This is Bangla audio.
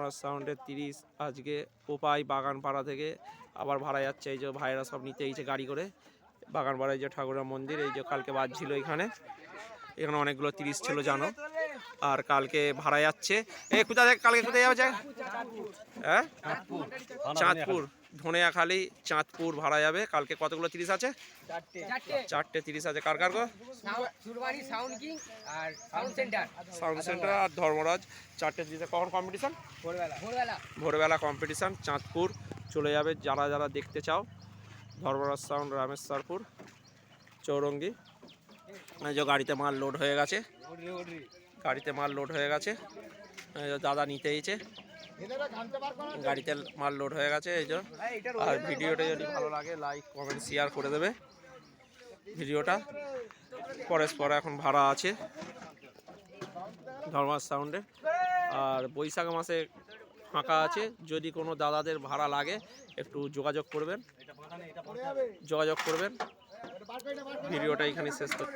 ধর্মরাজ সাউন্ডের 30 আজকে পোপাই বাগানপাড়া থেকে আবার ভাড়া যাচ্ছে। এই যে ভাইয়েরা সব নিতে এইছে গাড়ি করে বাগানপাড়ায় যে ঠাকুরের মন্দির, এই যে কালকে বাজছিল এখানে অনেকগুলো 30 ছিল জানো। আর কালকে ভাড়া যাচ্ছে। কোথায় কালকে কোথায় যাওয়া যায়? হ্যাঁ, চাঁদপুর, ধনিয়াখালী, চাঁদপুর ভাড়া যাবে কালকে। কতগুলো 30 আছে? চারটে 30 আছে। কার কার গো? সাউন্ড সেন্টার আর ধর্মরাজ, চারটে 30। কখন কম্পিটিশন? ভোরবেলা কম্পিটিশন। চাঁদপুর চলে যাবে যারা যারা দেখতে চাও। ধর্মরাজ সাউন্ড, রামেশ্বরপুর, চৌরঙ্গি। যে গাড়িতে মাল লোড হয়ে গেছে, গাড়িতে মাল লোড হয়ে গেছে। দাদা নিতে এইছে, গাড়িতে মাল লোড হয়ে গেছে এই যে। আর ভিডিওটা যদি ভালো লাগে লাইক কমেন্ট শেয়ার করে দেবে ভিডিওটা। পরে এখন ভাড়া আছে ধর্মরাজ সাউন্ডে। আর বৈশাখ মাসে ফাঁকা আছে, যদি কোনো দাদাদের ভাড়া লাগে একটু যোগাযোগ করবেন। ভিডিওটা এখানে শেষ করছি।